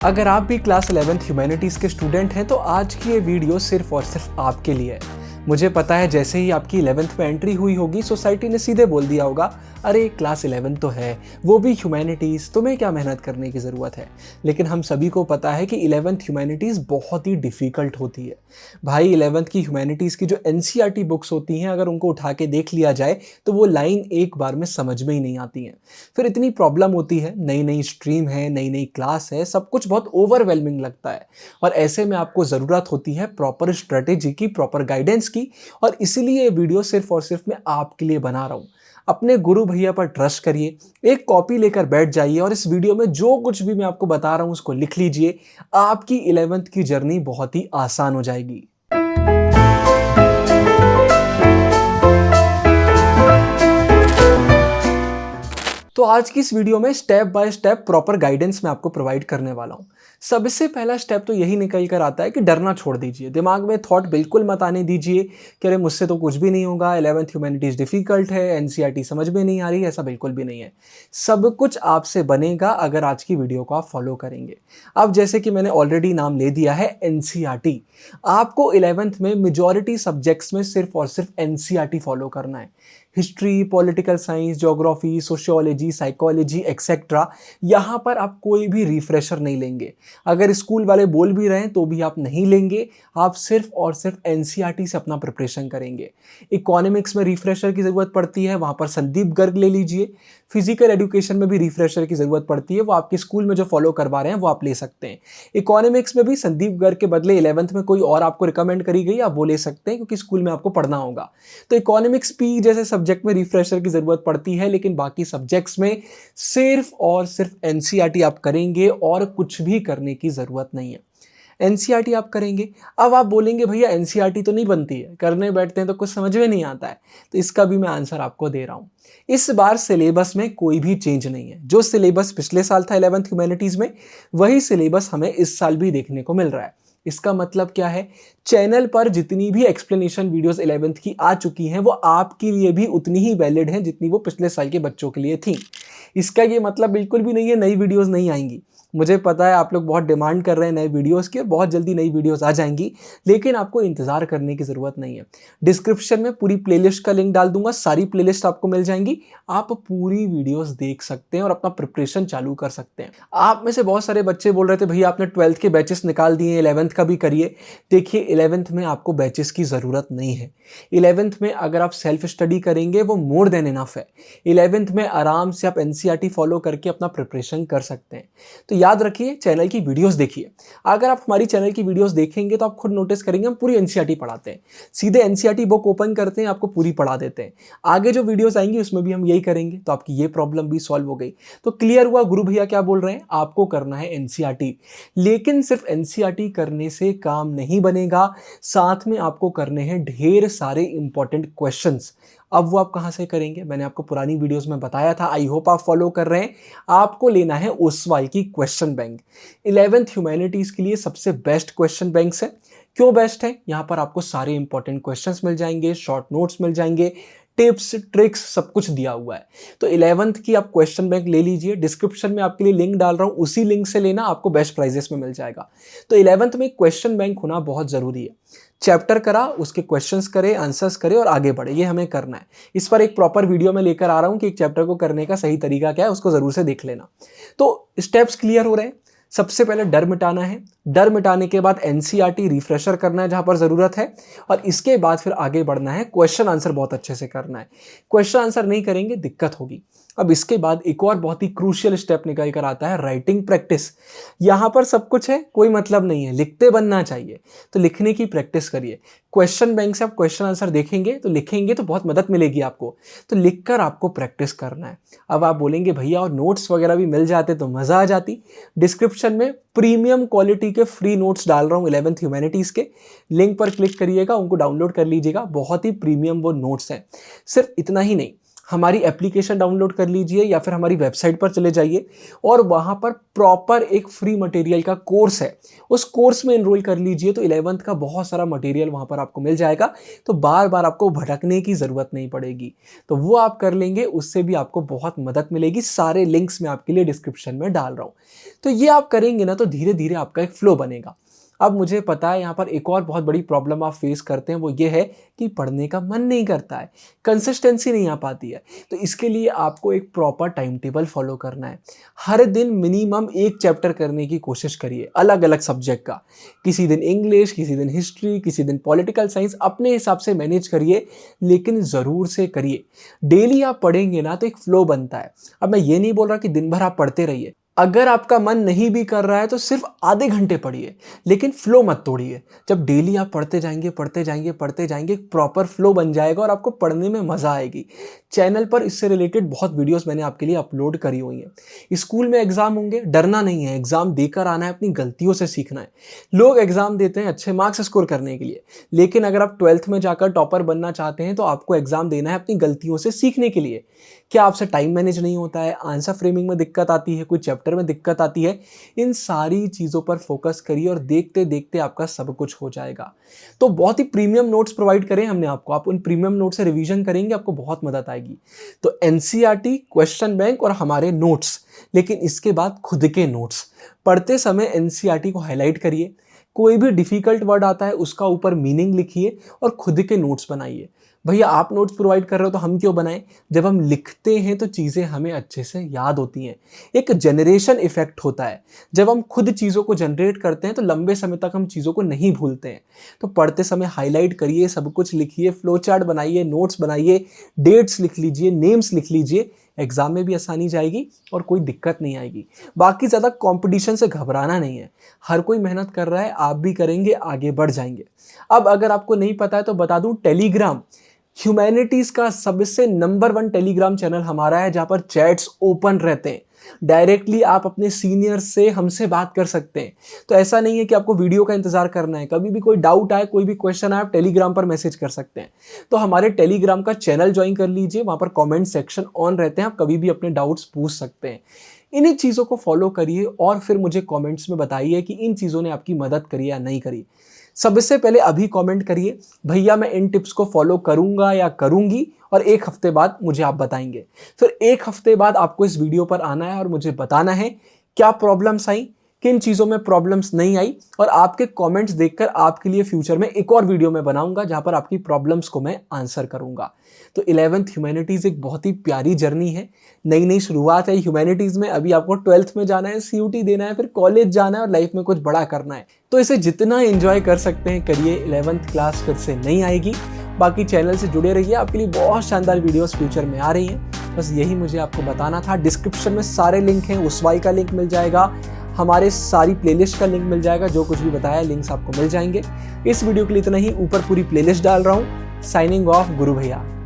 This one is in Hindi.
अगर आप भी क्लास 11th ह्यूमैनिटीज़ के स्टूडेंट हैं तो आज की ये वीडियो सिर्फ और सिर्फ आपके लिए है। मुझे पता है जैसे ही आपकी 11th में एंट्री हुई होगी सोसाइटी ने सीधे बोल दिया होगा, अरे क्लास 11 तो है, वो भी ह्यूमैनिटीज़, तुम्हें क्या मेहनत करने की ज़रूरत है। लेकिन हम सभी को पता है कि 11th ह्यूमैनिटीज़ बहुत ही डिफ़िकल्ट होती है। भाई 11th की ह्यूमैनिटीज़ की जो एनसीईआरटी बुक्स होती हैं, अगर उनको उठा के देख लिया जाए तो वो लाइन एक बार में समझ में ही नहीं आती हैं। फिर इतनी प्रॉब्लम होती है, नई नई स्ट्रीम है, नई नई क्लास है, सब कुछ बहुत ओवरवेलमिंग लगता है। और ऐसे में आपको ज़रूरत होती है प्रॉपर स्ट्रेटेजी की, प्रॉपर गाइडेंस की। और इसीलिए ये वीडियो सिर्फ और सिर्फ मैं आपके लिए बना रहा हूँ। अपने गुरु भैया पर ट्रस्ट करिए, एक कॉपी लेकर बैठ जाइए और इस वीडियो में जो कुछ भी मैं आपको बता रहा हूँ उसको लिख लीजिए। आपकी 11th की जर्नी बहुत ही आसान हो जाएगी। तो आज की इस वीडियो में step by step proper guidance मैं आपको प्रोवाइड करने वाला हूँ। सबसे पहला स्टेप तो यही निकल कर आता है कि डरना छोड़ दीजिए। दिमाग में थॉट बिल्कुल मत आने दीजिए कि अरे मुझसे तो कुछ भी नहीं होगा, 11th ह्यूमैनिटीज़ डिफ़िकल्ट है, एनसीईआरटी समझ में नहीं आ रही, ऐसा बिल्कुल भी नहीं है। सब कुछ आपसे बनेगा अगर आज की वीडियो को आप फॉलो करेंगे। अब जैसे कि मैंने ऑलरेडी नाम ले दिया है एनसीईआरटी, आपको 11th में मेजॉरिटी सब्जेक्ट्स में सिर्फ और सिर्फ एनसीईआरटी फॉलो करना है। History, political science, geography, sociology, psychology etcetera, यहाँ पर आप कोई भी रिफ्रेशर नहीं लेंगे। अगर स्कूल वाले बोल भी रहे हैं तो भी आप नहीं लेंगे। आप सिर्फ और सिर्फ एनसीईआरटी से अपना प्रिपरेशन करेंगे। इकोनॉमिक्स में रिफ्रेशर की ज़रूरत पड़ती है, वहाँ पर संदीप गर्ग ले लीजिए। फिजिकल एजुकेशन में भी रिफ्रेशर की ज़रूरत पड़ती है, वो आपके स्कूल में जो फॉलो करवा रहे हैं वो आप ले सकते हैं। इकोनॉमिक्स में भी संदीप गर्ग के बदले 11th में कोई और आपको रिकमेंड करी गई, आप वो ले सकते हैं क्योंकि स्कूल में आपको पढ़ना होगा। तो इकोनॉमिक्स पी जैसे सब्जेक्ट में रिफ्रेशर की ज़रूरत पड़ती है, लेकिन बाकी सब्जेक्ट्स में सिर्फ और सिर्फ एनसीईआरटी आप करेंगे और कुछ भी करने की ज़रूरत नहीं है। एनसीईआरटी आप करेंगे। अब आप बोलेंगे भैया एनसीईआरटी तो नहीं बनती है, करने बैठते हैं तो कुछ समझ में नहीं आता है। तो इसका भी मैं आंसर आपको दे रहा हूँ। इस बार सिलेबस में कोई भी चेंज नहीं है। जो सिलेबस पिछले साल था 11th ह्यूमैनिटीज़ में, वही सिलेबस हमें इस साल भी देखने को मिल रहा है। इसका मतलब क्या है, चैनल पर जितनी भी एक्सप्लेनेशन वीडियोस 11th की आ चुकी हैं वो आपके लिए भी उतनी ही वैलिड हैं जितनी वो पिछले साल के बच्चों के लिए थी। इसका ये मतलब बिल्कुल भी नहीं है नई वीडियोस नहीं आएंगी। मुझे पता है आप लोग बहुत डिमांड कर रहे हैं नए वीडियोस की, और बहुत जल्दी नई वीडियोस आ जाएंगी, लेकिन आपको इंतजार करने की ज़रूरत नहीं है। डिस्क्रिप्शन में पूरी प्लेलिस्ट का लिंक डाल दूंगा, सारी प्लेलिस्ट आपको मिल जाएंगी। आप पूरी वीडियोस देख सकते हैं और अपना प्रिपरेशन चालू कर सकते हैं। आप में से बहुत सारे बच्चे बोल रहे थे भैया आपने 12th के बैचेस निकाल दिए, 11th का भी करिए। देखिए 11th में आपको बैचेस की ज़रूरत नहीं है। 11th में अगर आप सेल्फ स्टडी करेंगे वो मोर देन इनफ है। 11th में आराम से आप एनसीईआरटी फॉलो करके अपना प्रिपरेशन कर सकते हैं। तो याद रखिए, चैनल की वीडियोस देखिए। अगर आप हमारी चैनल की वीडियोस देखेंगे तो आप खुद नोटिस करेंगे हम पूरी एनसीईआरटी पढ़ाते हैं। सीधे एनसीईआरटी बुक ओपन करते हैं, आपको पूरी पढ़ा देते हैं। आगे जो वीडियोस आएंगी उसमें भी हम यही करेंगे, तो आपकी ये प्रॉब्लम भी सॉल्व हो गई। तो क्लियर हुआ गुरु भैया क्या बोल रहे हैं, आपको करना है एनसीईआरटी। लेकिन सिर्फ एनसीईआरटी करने से काम नहीं बनेगा, साथ में आपको करने हैं ढेर सारे इंपॉर्टेंट क्वेश्चंस। अब वो आप कहाँ से करेंगे, मैंने आपको पुरानी वीडियोस में बताया था, आई होप आप फॉलो कर रहे हैं। आपको लेना है ओसवाल की क्वेश्चन बैंक। 11th ह्यूमैनिटीज़ के लिए सबसे बेस्ट क्वेश्चन बैंक्स है। क्यों बेस्ट है, यहाँ पर आपको सारे इंपॉर्टेंट क्वेश्चंस मिल जाएंगे, शॉर्ट नोट्स मिल जाएंगे, टिप्स ट्रिक्स सब कुछ दिया हुआ है। तो 11th की आप क्वेश्चन बैंक ले लीजिए। डिस्क्रिप्शन में आपके लिए लिंक डाल रहा हूँ, उसी लिंक से लेना, आपको बेस्ट प्राइजेस में मिल जाएगा। तो 11th में क्वेश्चन बैंक होना बहुत ज़रूरी है। चैप्टर करा, उसके क्वेश्चंस करे, आंसर्स करे और आगे बढ़े, ये हमें करना है। इस पर एक प्रॉपर वीडियो में लेकर आ रहा हूँ कि एक चैप्टर को करने का सही तरीका क्या है, उसको ज़रूर से देख लेना। तो स्टेप्स क्लियर हो रहे हैं। सबसे पहले डर मिटाना है। डर मिटाने के बाद एनसीईआरटी रिफ्रेशर करना है जहां पर ज़रूरत है, और इसके बाद फिर आगे बढ़ना है। क्वेश्चन आंसर बहुत अच्छे से करना है। क्वेश्चन आंसर नहीं करेंगे दिक्कत होगी। अब इसके बाद एक और बहुत ही क्रूशियल स्टेप निकल कर आता है, राइटिंग प्रैक्टिस। यहाँ पर सब कुछ है, कोई मतलब नहीं है, लिखते बनना चाहिए। तो लिखने की प्रैक्टिस करिए। क्वेश्चन बैंक से आप क्वेश्चन आंसर देखेंगे तो लिखेंगे तो बहुत मदद मिलेगी आपको। तो लिखकर आपको प्रैक्टिस करना है। अब आप बोलेंगे भैया और नोट्स वगैरह भी मिल जाते तो मज़ा आ जाती। डिस्क्रिप्शन में प्रीमियम क्वालिटी के फ्री नोट्स डाल रहा हूँ 11th ह्यूमैनिटीज़ के, लिंक पर क्लिक करिएगा, उनको डाउनलोड कर लीजिएगा। बहुत ही प्रीमियम वो नोट्स हैं। सिर्फ इतना ही नहीं, हमारी एप्लीकेशन डाउनलोड कर लीजिए या फिर हमारी वेबसाइट पर चले जाइए और वहाँ पर प्रॉपर एक फ्री मटेरियल का कोर्स है, उस कोर्स में एनरोल कर लीजिए। तो 11th का बहुत सारा मटेरियल वहाँ पर आपको मिल जाएगा, तो बार बार आपको भटकने की ज़रूरत नहीं पड़ेगी। तो वो आप कर लेंगे, उससे भी आपको बहुत मदद मिलेगी। सारे लिंक्स मैं आपके लिए डिस्क्रिप्शन में डाल रहा हूँ। तो ये आप करेंगे ना तो धीरे धीरे आपका एक फ्लो बनेगा। अब मुझे पता है यहाँ पर एक और बहुत बड़ी प्रॉब्लम आप फेस करते हैं, वो ये है कि पढ़ने का मन नहीं करता है, कंसिस्टेंसी नहीं आ पाती है। तो इसके लिए आपको एक प्रॉपर टाइम टेबल फॉलो करना है। हर दिन मिनिमम एक चैप्टर करने की कोशिश करिए, अलग अलग सब्जेक्ट का। किसी दिन इंग्लिश, किसी दिन हिस्ट्री, किसी दिन पॉलिटिकल साइंस, अपने हिसाब से मैनेज करिए, लेकिन ज़रूर से करिए। डेली आप पढ़ेंगे ना तो एक फ्लो बनता है। अब मैं ये नहीं बोल रहा कि दिन भर आप पढ़ते रहिए, अगर आपका मन नहीं भी कर रहा है तो सिर्फ आधे घंटे पढ़िए, लेकिन फ्लो मत तोड़िए। जब डेली आप पढ़ते जाएंगे पढ़ते जाएंगे पढ़ते जाएंगे, एक प्रॉपर फ्लो बन जाएगा और आपको पढ़ने में मज़ा आएगी। चैनल पर इससे रिलेटेड बहुत वीडियोस मैंने आपके लिए अपलोड करी हुई हैं। स्कूल में एग्जाम होंगे, डरना नहीं है, एग्जाम देकर आना है, अपनी गलतियों से सीखना है। लोग एग्जाम देते हैं अच्छे मार्क्स स्कोर करने के लिए, लेकिन अगर आप 12th में जाकर टॉपर बनना चाहते हैं तो आपको एग्जाम देना है अपनी गलतियों से सीखने के लिए। क्या आपसे टाइम मैनेज नहीं होता है, आंसर फ्रेमिंग में दिक्कत आती है, कोई चैप्टर में दिक्कत आती है, इन सारी चीज़ों पर फोकस करिए और देखते देखते आपका सब कुछ हो जाएगा। तो बहुत ही प्रीमियम नोट्स प्रोवाइड करें हमने आपको, आप उन प्रीमियम नोट्स से रिवीजन करेंगे, आपको बहुत मदद आएगी। तो एनसीईआरटी, क्वेश्चन बैंक और हमारे नोट्स, लेकिन इसके बाद खुद के नोट्स। पढ़ते समय एनसीईआरटी को हाईलाइट करिए, कोई भी डिफिकल्ट वर्ड आता है उसका ऊपर मीनिंग लिखिए और खुद के नोट्स बनाइए। भैया आप नोट्स प्रोवाइड कर रहे हो तो हम क्यों बनाएं? जब हम लिखते हैं तो चीज़ें हमें अच्छे से याद होती हैं। एक जनरेशन इफेक्ट होता है, जब हम खुद चीज़ों को जनरेट करते हैं तो लंबे समय तक हम चीज़ों को नहीं भूलते हैं। तो पढ़ते समय हाईलाइट करिए, सब कुछ लिखिए, फ्लो चार्ट बनाइए, नोट्स बनाइए, डेट्स लिख लीजिए, नेम्स लिख लीजिए। एग्जाम में भी आसानी जाएगी और कोई दिक्कत नहीं आएगी। बाकी ज़्यादा कंपटीशन से घबराना नहीं है, हर कोई मेहनत कर रहा है, आप भी करेंगे, आगे बढ़ जाएंगे। अब अगर आपको नहीं पता है तो बता दूं, टेलीग्राम ह्यूमैनिटीज़ का सबसे नंबर 1 टेलीग्राम चैनल हमारा है, जहाँ पर चैट्स ओपन रहते हैं। डायरेक्टली आप अपने सीनियर से हमसे बात कर सकते हैं। तो ऐसा नहीं है कि आपको वीडियो का इंतजार करना है, कभी भी कोई डाउट आए, कोई भी क्वेश्चन आए, आप टेलीग्राम पर मैसेज कर सकते हैं। तो हमारे टेलीग्राम का चैनल ज्वाइन कर लीजिए, वहाँ पर कमेंट सेक्शन ऑन रहते हैं, आप कभी भी अपने डाउट्स पूछ सकते हैं। इन्हीं चीज़ों को फॉलो करिए और फिर मुझे कमेंट्स में बताइए कि इन चीज़ों ने आपकी मदद करी या नहीं करी। सबसे पहले अभी कमेंट करिए, भैया मैं इन टिप्स को फॉलो करूंगा या करूंगी, और 1 हफ्ते बाद मुझे आप बताएंगे। फिर 1 हफ्ते बाद आपको इस वीडियो पर आना है और मुझे बताना है क्या प्रॉब्लम्स आई, किन चीज़ों में प्रॉब्लम्स नहीं आई, और आपके कमेंट्स देखकर आपके लिए फ्यूचर में एक और वीडियो मैं बनाऊंगा जहां पर आपकी प्रॉब्लम्स को मैं आंसर करूंगा। तो 11th ह्यूमैनिटीज़ एक बहुत ही प्यारी जर्नी है, नई नई शुरुआत है ह्यूमैनिटीज़ में। अभी आपको 12th में जाना है, सीयूटी देना है, फिर कॉलेज जाना है और लाइफ में कुछ बड़ा करना है। तो इसे जितना एंजॉय कर सकते हैं करिए, 11th क्लास फिर से नहीं आएगी। बाकी चैनल से जुड़े रहिए, आपके लिए बहुत शानदार वीडियोस फ्यूचर में आ रही हैं। बस यही मुझे आपको बताना था। डिस्क्रिप्शन में सारे लिंक हैं, उसवाई का लिंक मिल जाएगा, हमारे सारी प्लेलिस्ट का लिंक मिल जाएगा, जो कुछ भी बताया लिंक्स आपको मिल जाएंगे। इस वीडियो के लिए इतना ही, ऊपर पूरी प्लेलिस्ट डाल रहा हूँ। साइनिंग ऑफ, गुरु भैया।